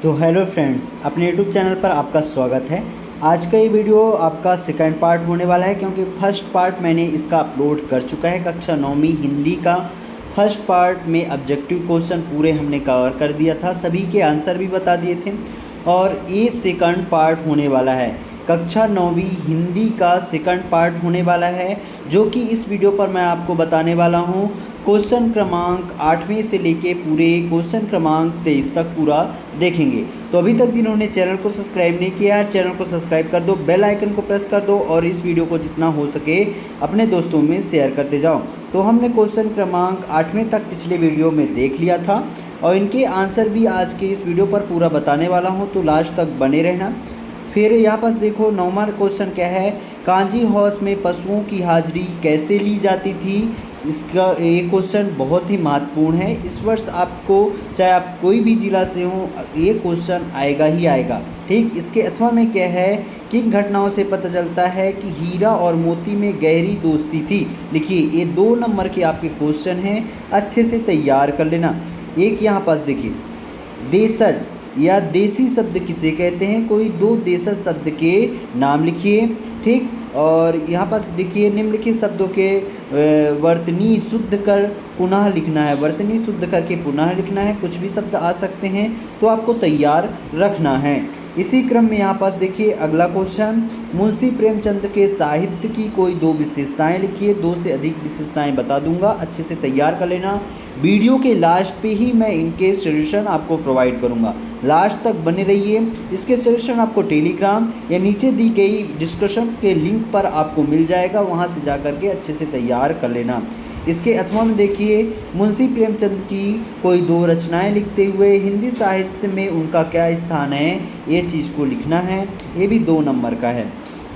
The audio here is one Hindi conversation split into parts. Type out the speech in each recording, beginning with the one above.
तो हेलो फ्रेंड्स, अपने यूट्यूब चैनल पर आपका स्वागत है। आज का ये वीडियो आपका सेकंड पार्ट होने वाला है, क्योंकि फर्स्ट पार्ट मैंने इसका अपलोड कर चुका है। कक्षा 9वीं हिंदी का फर्स्ट पार्ट में ऑब्जेक्टिव क्वेश्चन पूरे हमने कवर कर दिया था, सभी के आंसर भी बता दिए थे। और ये सेकंड पार्ट होने वाला है, कक्षा 9वीं हिंदी का सेकंड पार्ट होने वाला है, जो कि इस वीडियो पर मैं आपको बताने वाला हूँ। क्वेश्चन क्रमांक 8वें से लेके पूरे क्वेश्चन क्रमांक 23 तक पूरा देखेंगे। तो अभी तक जिन्होंने चैनल को सब्सक्राइब नहीं किया है, चैनल को सब्सक्राइब कर दो, बेल आइकन को प्रेस कर दो और इस वीडियो को जितना हो सके अपने दोस्तों में शेयर करते जाओ। तो हमने क्वेश्चन क्रमांक 8वें तक पिछले वीडियो में देख लिया था और इनके आंसर भी आज के इस वीडियो पर पूरा बताने वाला हूँ, तो लास्ट तक बने रहना। फिर यहाँ पास देखो 9वां क्वेश्चन क्या है, कांजी हाउस में पशुओं की हाजिरी कैसे ली जाती थी। इसका ये क्वेश्चन बहुत ही महत्वपूर्ण है। इस वर्ष आपको, चाहे आप कोई भी जिला से हो, ये क्वेश्चन आएगा ही आएगा। ठीक, इसके अथवा में क्या है, किन घटनाओं से पता चलता है कि हीरा और मोती में गहरी दोस्ती थी। लिखिए, ये 2 नंबर के आपके क्वेश्चन हैं, अच्छे से तैयार कर लेना। एक यहाँ पास देखिए, देशज या देसी शब्द किसे कहते हैं, कोई 2 देशज शब्द के नाम लिखिए। ठीक, और यहाँ पास देखिए निम्नलिखित शब्दों के वर्तनी शुद्ध कर पुनः लिखना है। वर्तनी शुद्ध करके पुनः लिखना है, कुछ भी शब्द आ सकते हैं तो आपको तैयार रखना है। इसी क्रम में यहाँ पास देखिए अगला क्वेश्चन, मुंशी प्रेमचंद के साहित्य की कोई 2 विशेषताएं लिखिए। 2 से अधिक विशेषताएं बता दूंगा, अच्छे से तैयार कर लेना। वीडियो के लास्ट पे ही मैं इनके सॉल्यूशन आपको प्रोवाइड करूंगा, लास्ट तक बने रहिए। इसके सॉल्यूशन आपको टेलीग्राम या नीचे दी गई डिस्क्रिप्शन के लिंक पर आपको मिल जाएगा, वहां से जा करके अच्छे से तैयार कर लेना। इसके अथवा में देखिए, मुंशी प्रेमचंद की कोई 2 रचनाएं लिखते हुए हिंदी साहित्य में उनका क्या स्थान है, ये चीज़ को लिखना है। ये भी 2 नंबर का है।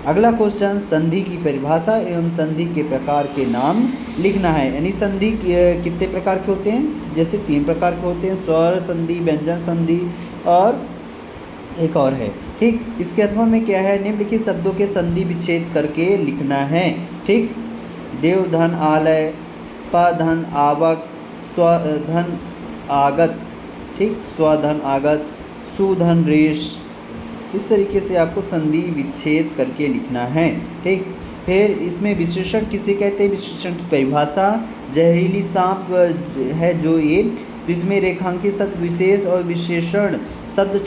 अगला क्वेश्चन, संधि की परिभाषा एवं संधि के प्रकार के नाम लिखना है। यानी संधि कितने प्रकार के होते हैं, जैसे 3 प्रकार के होते हैं, स्वर संधि, व्यंजन संधि और एक और है। ठीक, इसके अथवा में क्या है, निम्नलिखित शब्दों के संधि विच्छेद करके लिखना है। ठीक, देवधन आलय, पधन आवक, स्वधन आगत। ठीक, स्वधन आगत, सुधन रेश, इस तरीके से आपको संधि विच्छेद करके लिखना है। ठीक, फिर इसमें विशेषण किसे कहते हैं, विशेषण की परिभाषा, जहरीली सांप है जो ये, इसमें रेखांकित शब्द विशेष और विशेषण शब्द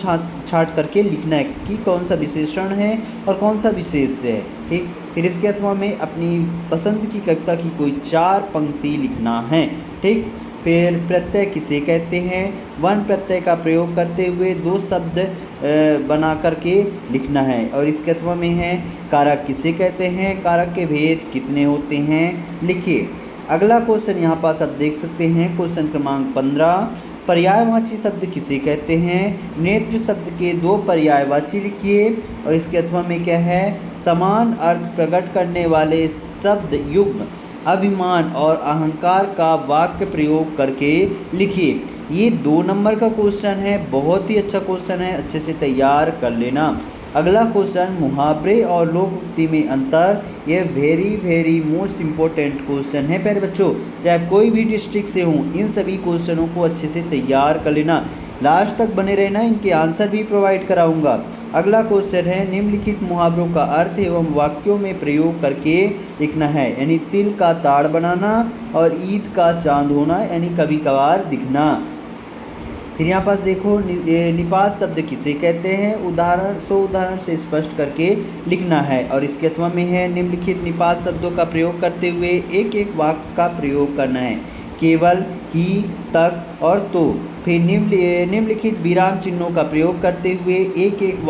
छाट करके लिखना है कि कौन सा विशेषण है और कौन सा विशेष है। ठीक, फिर इसके अथवा में अपनी पसंद की कविता की कोई 4 पंक्ति लिखना है। ठीक, फिर प्रत्यय किसे कहते हैं, वन प्रत्यय का प्रयोग करते हुए 2 शब्द बना करके लिखना है। और इसके अथवा में है, कारक किसे कहते हैं, कारक के भेद कितने होते हैं, लिखिए। अगला क्वेश्चन यहाँ पास आप देख सकते हैं, क्वेश्चन क्रमांक 15, पर्यायवाची शब्द किसे कहते हैं। नेत्र शब्द के 2 पर्यायवाची लिखिए। और इसके अथवा में क्या है, समान अर्थ प्रकट करने वाले शब्द युग्म अभिमान और अहंकार का वाक्य प्रयोग करके लिखिए। ये 2 नंबर का क्वेश्चन है, बहुत ही अच्छा क्वेश्चन है, अच्छे से तैयार कर लेना। अगला क्वेश्चन, मुहावरे और लोकोक्ति में अंतर, ये वेरी मोस्ट इम्पोर्टेंट क्वेश्चन है प्यारे बच्चों। चाहे कोई भी डिस्ट्रिक्ट से हों, इन सभी क्वेश्चनों को अच्छे से तैयार कर लेना, लास्ट तक बने रहना, इनके आंसर भी प्रोवाइड कराऊंगा। अगला क्वेश्चन है, निम्नलिखित मुहावरों का अर्थ एवं वाक्यों में प्रयोग करके लिखना है। यानी तिल का ताड़ बनाना और ईद का चांद होना, यानी कभी कभार दिखना। फिर यहाँ पास देखो, निपात शब्द किसे कहते हैं, उदाहरण से स्पष्ट करके लिखना है। और इसके अथवा में है, निम्नलिखित निपात शब्दों का प्रयोग करते हुए एक वाक्य का प्रयोग करना है, केवल, ही, तक और तो। फिर निम्नलिखित विराम चिन्हों का प्रयोग करते हुए एक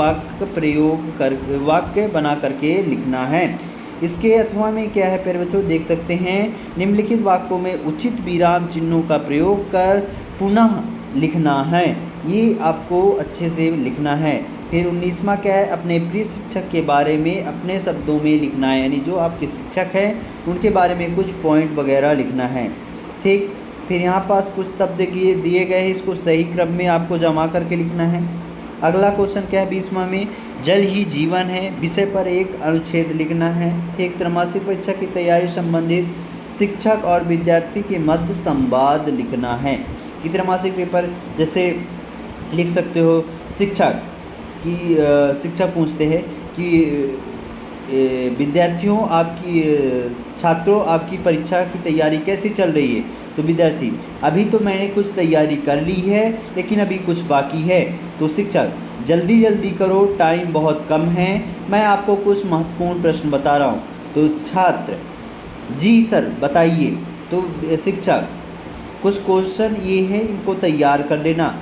वाक्य बना करके लिखना है। इसके अथवा में क्या है प्यारे बच्चों, देख सकते हैं, निम्नलिखित वाक्यों में उचित विराम चिन्हों का प्रयोग कर पुनः लिखना है। ये आपको अच्छे से लिखना है। फिर 19वां क्या है, अपने प्रिय शिक्षक के बारे में अपने शब्दों में लिखना है। यानी जो आपके शिक्षक हैं उनके बारे में कुछ पॉइंट वगैरह लिखना है। ठीक, फिर यहाँ पास कुछ शब्द दिए गए हैं, इसको सही क्रम में आपको जमा करके लिखना है। अगला क्वेश्चन क्या है 20वां में, जल ही जीवन है विषय पर एक अनुच्छेद लिखना है। एक त्रैमासिक परीक्षा की तैयारी संबंधित शिक्षक और विद्यार्थी के मध्य संवाद लिखना है। त्रैमासिक पेपर जैसे लिख सकते हो। शिक्षा की शिक्षक पूछते हैं कि विद्यार्थियों आपकी छात्रों आपकी परीक्षा की तैयारी कैसी चल रही है। तो विद्यार्थी, अभी तो मैंने कुछ तैयारी कर ली है लेकिन अभी कुछ बाकी है। तो शिक्षक, जल्दी जल्दी करो, टाइम बहुत कम है, मैं आपको कुछ महत्वपूर्ण प्रश्न बता रहा हूँ। तो छात्र, जी सर बताइए। तो शिक्षक, कुछ क्वेश्चन ये है, इनको तैयार कर लेना।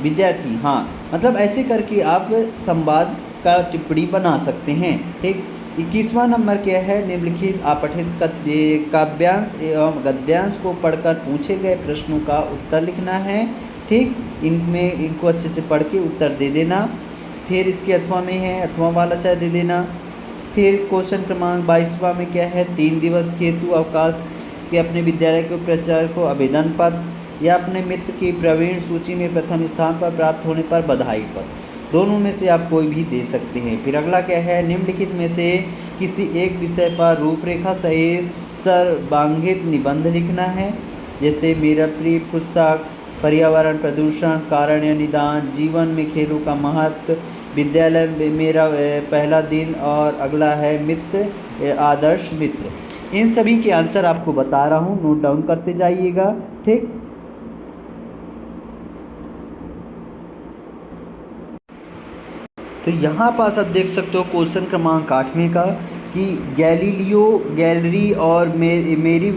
विद्यार्थी, हाँ, मतलब ऐसे करके आप संवाद का टिप्पणी बना सकते हैं। ठीक। 21वां नंबर क्या है, निम्नलिखित अपठित काव्यांश एवं गद्यांश को पढ़कर पूछे गए प्रश्नों का उत्तर लिखना है। ठीक, इनमें इनको अच्छे से पढ़ के उत्तर दे देना। फिर इसके अथवा में है, अथवा वाला चाहे दे देना। फिर क्वेश्चन क्रमांक 22वां में क्या है, 3 दिवस हेतु अवकाश के अपने विद्यालय के प्राचार्य को आवेदन पत्र या अपने मित्र की प्रवीण सूची में प्रथम स्थान पर प्राप्त होने पर बधाई पत्र, दोनों में से आप कोई भी दे सकते हैं। फिर अगला क्या है, निम्नलिखित में से किसी एक विषय पर रूपरेखा सहित सर्वांगीण निबंध लिखना है। जैसे मेरा प्रिय पुस्तक, पर्यावरण प्रदूषण, कारणीय निदान, जीवन में खेलों का महत्व, विद्यालय में मेरा पहला दिन, और अगला है मित्र आदर्श मित्र। इन सभी के आंसर आपको बता रहा हूँ, नोट डाउन करते जाइएगा। ठीक। तो यहाँ पास आप देख सकते हो क्वेश्चन क्रमांक 8वें का कि गैलीलियो गैलरी और मेरी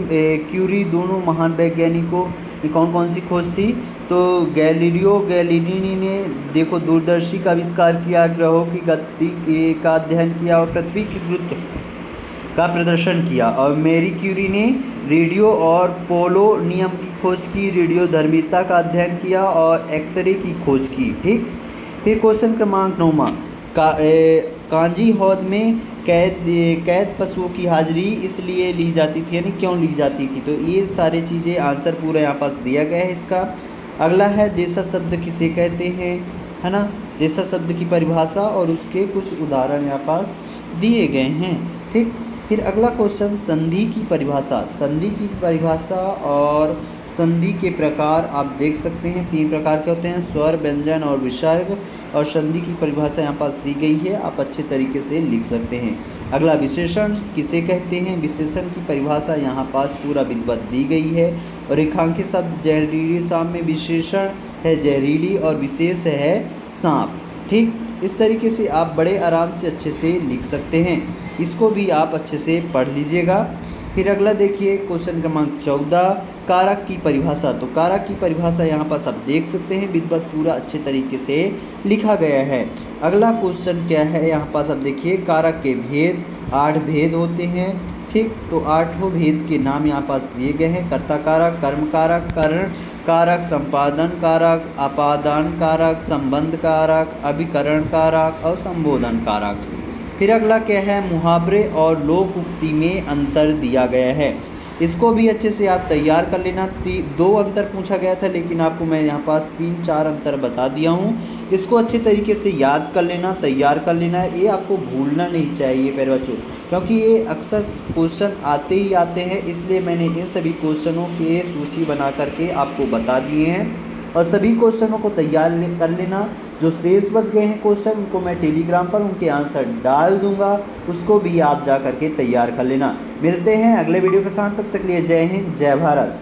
क्यूरी दोनों महान वैज्ञानिकों की कौन कौन सी खोज थी। तो गैलीलियो गैलीली ने देखो दूरदर्शी का आविष्कार किया, ग्रहों की गति का अध्ययन किया और पृथ्वी की गुरुत्व का प्रदर्शन किया। और मेरी क्यूरी ने रेडियो और पोलोनियम की खोज की, रेडियो धर्मिता का अध्ययन किया और एक्सरे की खोज की। ठीक। फिर क्वेश्चन क्रमांक 9वां, कांजी हौद में कैद पशुओं की हाजिरी इसलिए ली जाती थी, यानी क्यों ली जाती थी। तो ये सारी चीज़ें आंसर पूरा यहाँ पास दिया गया है इसका। अगला है देशज शब्द किसे कहते हैं, है ना। देशज शब्द की परिभाषा और उसके कुछ उदाहरण यहाँ पास दिए गए हैं। ठीक। फिर अगला क्वेश्चन, संधि की परिभाषा। संधि की परिभाषा और संधि के प्रकार आप देख सकते हैं, 3 प्रकार के होते हैं, स्वर, व्यंजन और विसर्ग। और संधि की परिभाषा यहाँ पास दी गई है, आप अच्छे तरीके से लिख सकते हैं। अगला, विशेषण किसे कहते हैं। विशेषण की परिभाषा यहाँ पास पूरा विधिवत दी गई है। और रेखांकित शब्द, जहरीली सांप में विशेषण है जहरीली और विशेष है सांप। ठीक। इस तरीके से आप बड़े आराम से अच्छे से लिख सकते हैं, इसको भी आप अच्छे से पढ़ लीजिएगा। फिर अगला देखिए क्वेश्चन क्रमांक 14, कारक की परिभाषा। तो कारक की परिभाषा यहाँ पर सब देख सकते हैं, विधिवत पूरा अच्छे तरीके से लिखा गया है। अगला क्वेश्चन क्या है, यहाँ पर सब देखिए, कारक के भेद, 8 भेद होते हैं। ठीक। तो 8 भेद के नाम यहाँ पास दिए गए हैं, कर्ता कारक, कर्म कारक, करण कारक, संपादन कारक, अपादान कारक, संबंध कारक, अभिकरण कारक और संबोधन कारक। फिर अगला क्या है, मुहावरे और लोक उक्ति में अंतर दिया गया है, इसको भी अच्छे से आप तैयार कर लेना। 2 अंतर पूछा गया था लेकिन आपको मैं यहाँ पास 3-4 अंतर बता दिया हूँ, इसको अच्छे तरीके से याद कर लेना, तैयार कर लेना है। ये आपको भूलना नहीं चाहिए प्यारे बच्चों, क्योंकि ये अक्सर क्वेश्चन आते ही आते हैं, इसलिए मैंने इन सभी क्वेश्चनों की सूची बना करके आपको बता दिए हैं। और सभी क्वेश्चनों को तैयार कर लेना। जो शेष बच गए हैं क्वेश्चन, उनको मैं टेलीग्राम पर उनके आंसर डाल दूंगा, उसको भी आप जा करके तैयार कर लेना। मिलते हैं अगले वीडियो के साथ, तब तक के लिए जय हिंद, जय भारत।